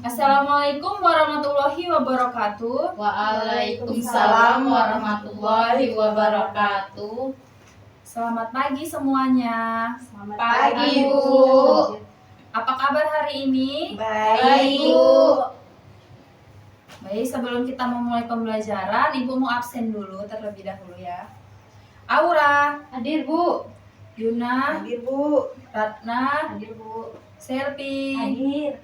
Assalamualaikum warahmatullahi wabarakatuh. Waalaikumsalam warahmatullahi wabarakatuh. Selamat pagi semuanya. Selamat pagi, Bu. Apa kabar hari ini? Baik, Bu. Baik, sebelum kita memulai pembelajaran, Ibu mau absen dulu terlebih dahulu ya. Aura, Hadir, Bu. Yuna, Hadir, Bu. Ratna, Hadir, Bu. Selvi. Hadir.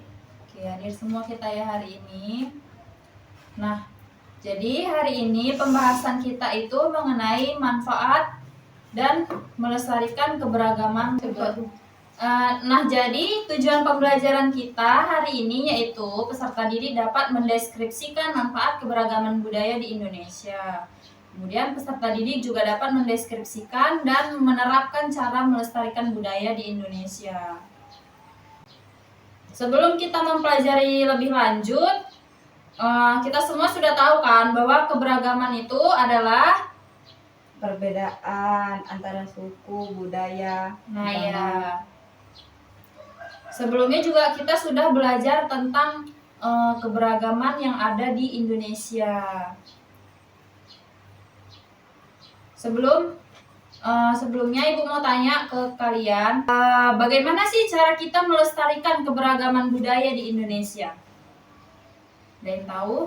Oke, hadir semua kita ya hari ini. Nah, jadi hari ini pembahasan kita itu mengenai manfaat dan melestarikan keberagaman. Nah, jadi tujuan pembelajaran kita hari ini yaitu peserta didik dapat mendeskripsikan manfaat keberagaman budaya di Indonesia. Kemudian peserta didik juga dapat mendeskripsikan dan menerapkan cara melestarikan budaya di Indonesia. Sebelum kita mempelajari lebih lanjut, kita semua sudah tahu kan bahwa keberagaman itu adalah Perbedaan antara suku, budaya. Nah ya. Sebelumnya juga kita sudah belajar tentang keberagaman yang ada di Indonesia. Sebelumnya Ibu mau tanya ke kalian, bagaimana sih cara kita melestarikan keberagaman budaya di Indonesia? Ada yang tahu?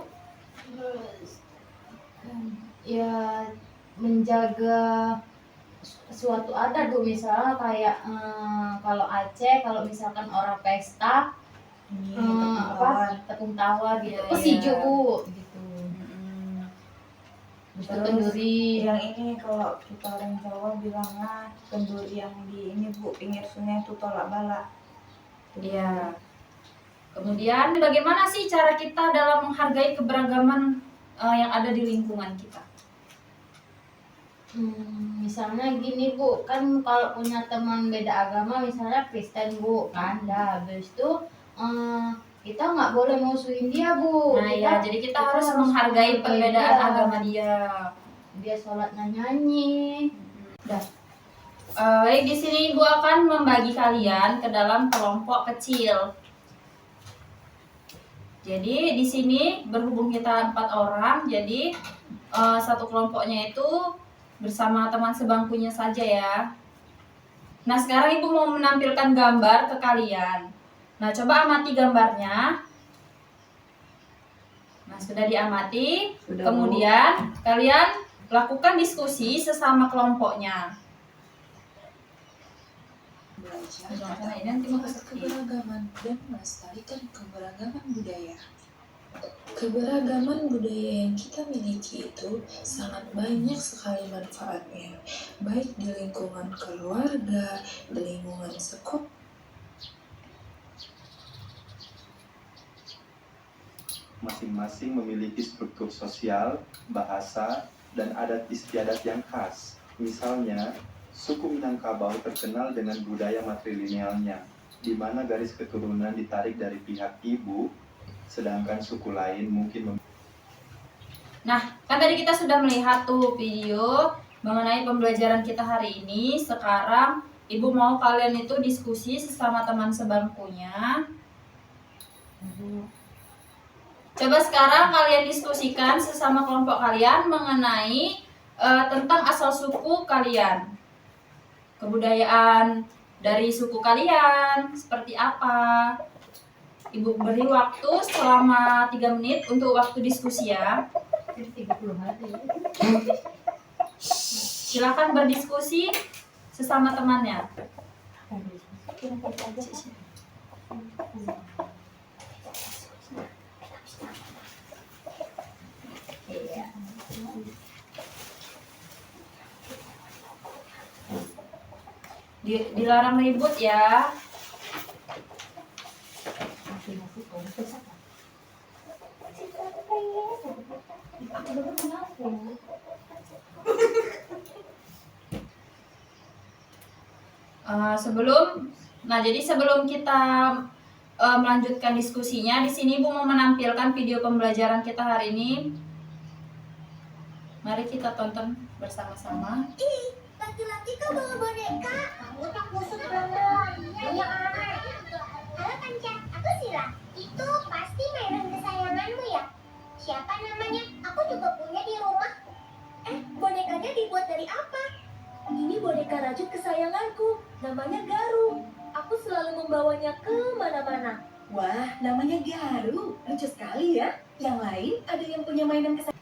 Ya, menjaga suatu adat, Bu. Misalnya kayak kalau Aceh, kalau misalkan orang pesta, tepung tawar gitu. Iya, Sijo, iya. Bu, gitu. Terus Kenduri. yang ini kalau kita orang Jawa bilangnya kenduri yang di ini, Bu, pinggir sungai itu tolak balak. Iya. Kemudian bagaimana sih cara kita dalam menghargai keberagaman yang ada di lingkungan kita? Misalnya gini, Bu, kan kalau punya teman beda agama, misalnya Kristen, Bu, kan, habis itu kita nggak boleh musuhin dia, Bu. Nah ya, jadi kita harus menghargai perbedaan agama dia. Dia sholatnya nyanyi. Baik, di sini Ibu akan membagi kalian ke dalam kelompok kecil. Jadi di sini berhubung kita 4 orang, jadi satu kelompoknya itu bersama teman sebangkunya saja ya. Nah, sekarang Ibu mau menampilkan gambar ke kalian. Nah, coba amati gambarnya. Nah, sudah diamati. Sudah, Kemudian kalian lakukan diskusi sesama kelompoknya. Keberagaman dan melestarikan keberagaman budaya. Keberagaman budaya yang kita miliki itu sangat banyak sekali manfaatnya, baik di lingkungan keluarga, di lingkungan sekolah. Masing-masing memiliki struktur sosial, bahasa, dan adat istiadat yang khas. Misalnya, suku Minangkabau terkenal dengan budaya matrilinealnya, di mana garis keturunan ditarik dari pihak ibu, sedangkan suku lain mungkin Nah, kan tadi kita sudah melihat tuh video mengenai pembelajaran kita hari ini. Sekarang Ibu mau kalian itu diskusi sesama teman sebangkunya. Coba sekarang kalian diskusikan sesama kelompok kalian mengenai tentang asal suku kalian. Kebudayaan dari suku kalian seperti apa? Ibu beri waktu selama 3 menit untuk waktu diskusi ya. 30 hari. Silakan berdiskusi sesama temannya. Dilarang ribut ya. Jadi sebelum kita melanjutkan diskusinya, di sini Ibu mau menampilkan video pembelajaran kita hari ini. Mari kita tonton bersama-sama. Laki-laki tuh bawa boneka. Kamu tak musuh banget. Halo Kanca, aku Sila. Itu pasti Wah, namanya Garu. Lucu sekali ya. Yang lain ada yang punya mainan kesayangan?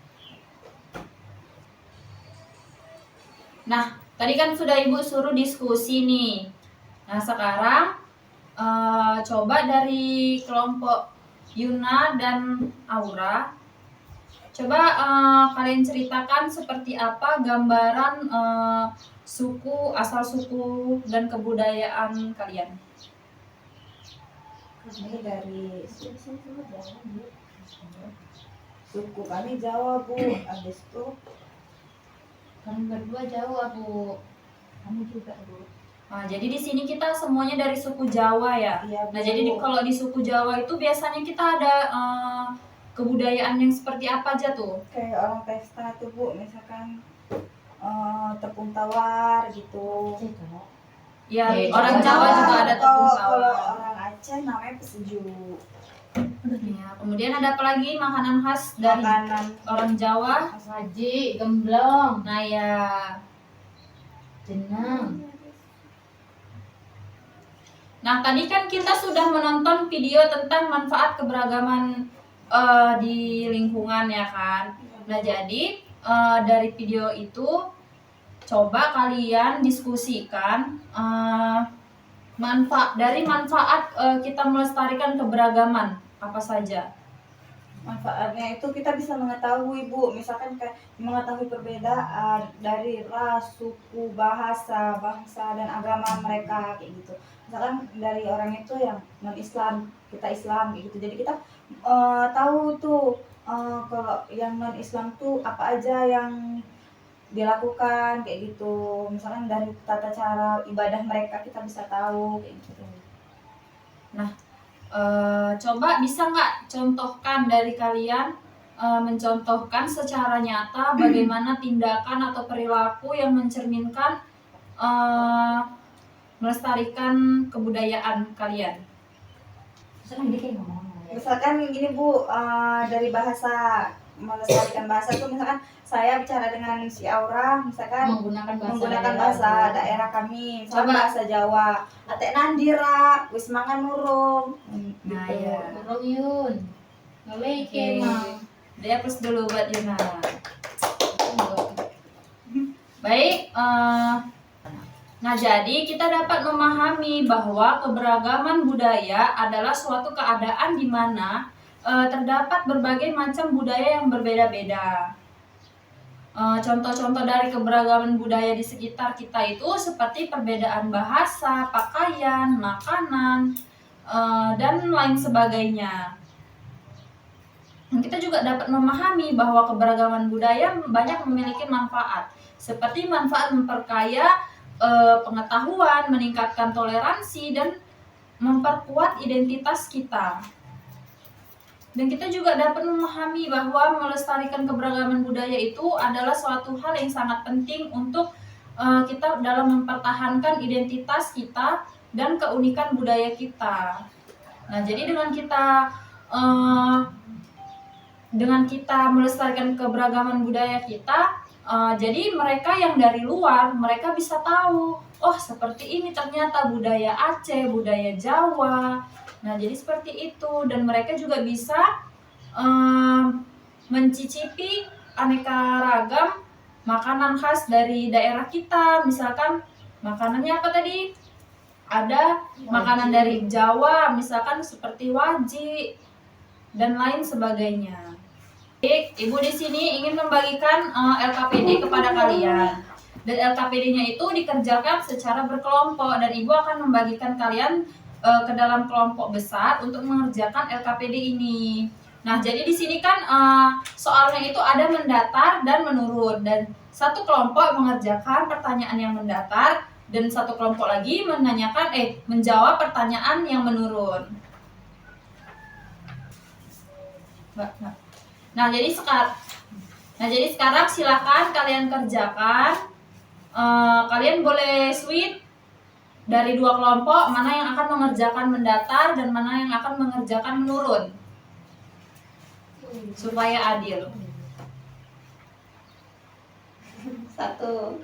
Nah, tadi kan sudah Ibu suruh diskusi nih. Nah, sekarang coba dari kelompok Yuna dan Aura, coba kalian ceritakan seperti apa gambaran suku, asal suku dan kebudayaan kalian. Kami dari suku kami Jawa, Bu. Habis itu Kami berdua Jawa, Bu. kami juga, Bu. Nah, jadi di sini kita semuanya dari suku Jawa ya. Iya, Bu. Nah, jadi kalau di suku Jawa itu biasanya kita ada kebudayaan yang seperti apa aja tuh? Kayak orang pesta tuh, Bu. Misalkan tepung tawar gitu. Ya, Iya, orang Jawa Jawa juga ada tepung Kalau tawar. orang Aceh namanya peseju. Ya, kemudian ada apa lagi makanan khas dari Makanan orang Jawa? Saji, gemblong, Nah ya, jenang. nah tadi kan kita sudah menonton video tentang manfaat keberagaman di lingkungan ya kan. Nah jadi dari video itu coba kalian diskusikan manfaat kita melestarikan keberagaman apa saja. manfaatnya itu kita bisa mengetahui, Bu, misalkan kayak mengetahui perbedaan dari ras, suku, bahasa, bangsa dan agama mereka kayak gitu. Misalkan dari orang itu yang non-Islam, kita Islam kayak gitu. Jadi kita tahu tuh kalau yang non-Islam tuh apa aja yang dilakukan kayak gitu. Misalkan dari tata cara ibadah mereka kita bisa tahu kayak gitu. Coba bisa nggak contohkan dari kalian mencontohkan secara nyata bagaimana tindakan atau perilaku yang mencerminkan melestarikan kebudayaan kalian. Misalkan gini, Bu, dari bahasa, melestarikan bahasa tuh misalkan saya bicara dengan si Aura, misalkan menggunakan bahasa daerah kami, misalkan Coba. bahasa Jawa. Atek nandira, wis mangan nurung. Nah Gitu. ya, Burung Yun. Ngeleke, Oke. Mang. dia plus dulu buat Yuna. Baik, nah jadi kita dapat memahami bahwa keberagaman budaya adalah suatu keadaan di mana terdapat berbagai macam budaya yang berbeda-beda. Contoh-contoh dari keberagaman budaya di sekitar kita itu seperti perbedaan bahasa, pakaian, makanan, dan lain sebagainya. Dan kita juga dapat memahami bahwa keberagaman budaya banyak memiliki manfaat, seperti manfaat memperkaya pengetahuan, meningkatkan toleransi, dan memperkuat identitas kita. Dan kita juga dapat memahami bahwa melestarikan keberagaman budaya itu adalah suatu hal yang sangat penting untuk kita dalam mempertahankan identitas kita dan keunikan budaya kita. Nah, jadi dengan kita melestarikan keberagaman budaya kita, jadi mereka yang dari luar, mereka bisa tahu, oh seperti ini ternyata budaya Aceh, budaya Jawa. Nah, jadi seperti itu, dan mereka juga bisa mencicipi aneka ragam makanan khas dari daerah kita. Misalkan makanannya apa tadi? Ada makanan dari Jawa, misalkan seperti waji dan lain sebagainya. Baik, Ibu di sini ingin membagikan LKPD kepada kalian. Dan LKPD-nya itu dikerjakan secara berkelompok, dan Ibu akan membagikan kalian ke dalam kelompok besar untuk mengerjakan LKPD ini. Nah, jadi di sini kan soalnya itu ada mendatar dan menurun, dan satu kelompok mengerjakan pertanyaan yang mendatar dan satu kelompok lagi menjawab pertanyaan yang menurun. Nah, jadi sekarang silakan kalian kerjakan. Kalian boleh switch dari dua kelompok, mana yang akan mengerjakan mendatar dan mana yang akan mengerjakan menurun, supaya adil. Satu.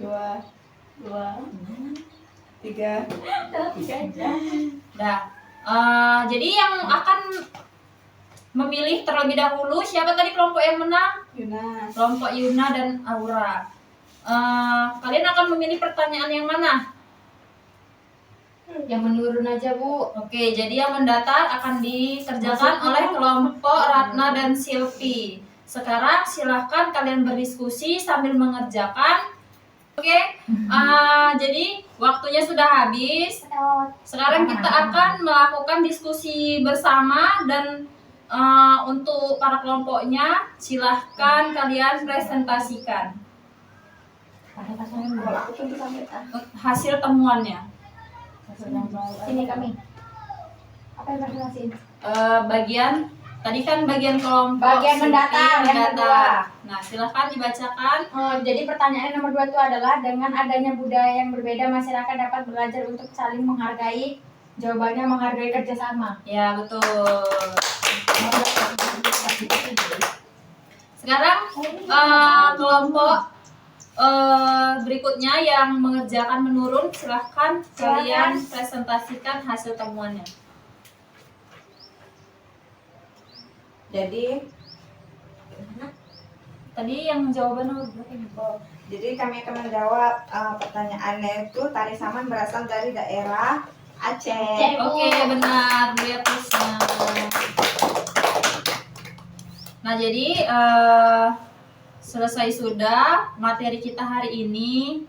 2, 3. Nah, jadi yang akan memilih terlebih dahulu siapa tadi kelompok yang menang? Yuna. Kelompok Yuna dan Aura. Kalian akan memilih pertanyaan yang mana? Yang menurun aja Bu. Oke, jadi yang mendatar akan dikerjakan oleh kelompok Ratna dan Silvi. Sekarang silakan kalian berdiskusi sambil mengerjakan. Oke, jadi waktunya sudah habis. Sekarang kita akan melakukan diskusi bersama dan untuk para kelompoknya silahkan kalian presentasikan Kalau aku tentu sampai hasil temuannya. Sini kami. Apa yang presentasiin? Bagian tadi kan bagian kelompok Bagian mendatar, Silvi, yang kedua. Nah, silahkan dibacakan. Jadi pertanyaan nomor 2 itu adalah dengan adanya budaya yang berbeda masyarakat dapat belajar untuk saling menghargai. Jawabannya menghargai kerjasama. Ya, betul. Sekarang kelompok berikutnya yang mengerjakan menurun, silahkan kalian presentasikan hasil temuannya. Jadi Tadi yang jawabannya berapa? Jadi kami akan menjawab pertanyaannya itu tari saman berasal dari daerah Aceh. Oke, benar. Lihat terusnya. Nah, jadi selesai sudah materi kita hari ini.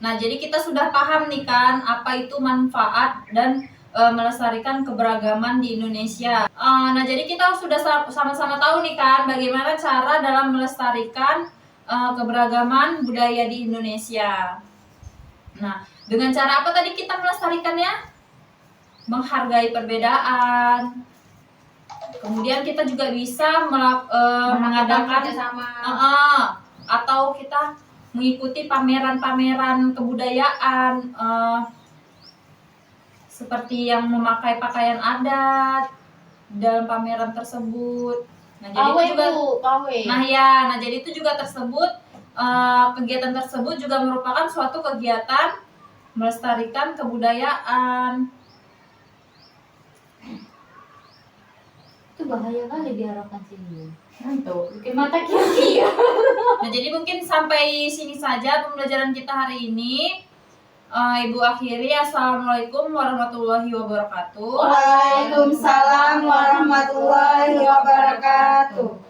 Nah, jadi kita sudah paham nih kan apa itu manfaat dan melestarikan keberagaman di Indonesia. Nah, jadi kita sudah sama-sama tahu nih kan bagaimana cara dalam melestarikan keberagaman budaya di Indonesia. Nah, dengan cara apa tadi kita melestarikannya? Menghargai perbedaan. Kemudian kita juga bisa mengadakan kerjasama. Atau kita mengikuti pameran-pameran kebudayaan seperti yang memakai pakaian adat dalam pameran tersebut. Nah, jadi itu juga nah jadi itu juga tersebut kegiatan tersebut juga merupakan suatu kegiatan melestarikan kebudayaan. Itu bahaya kali diharapkan sini. Tuh. Bikin mata kiri. Nah, jadi mungkin sampai sini saja pembelajaran kita hari ini. Ibu akhiri, assalamualaikum warahmatullahi wabarakatuh. Waalaikumsalam warahmatullahi wabarakatuh.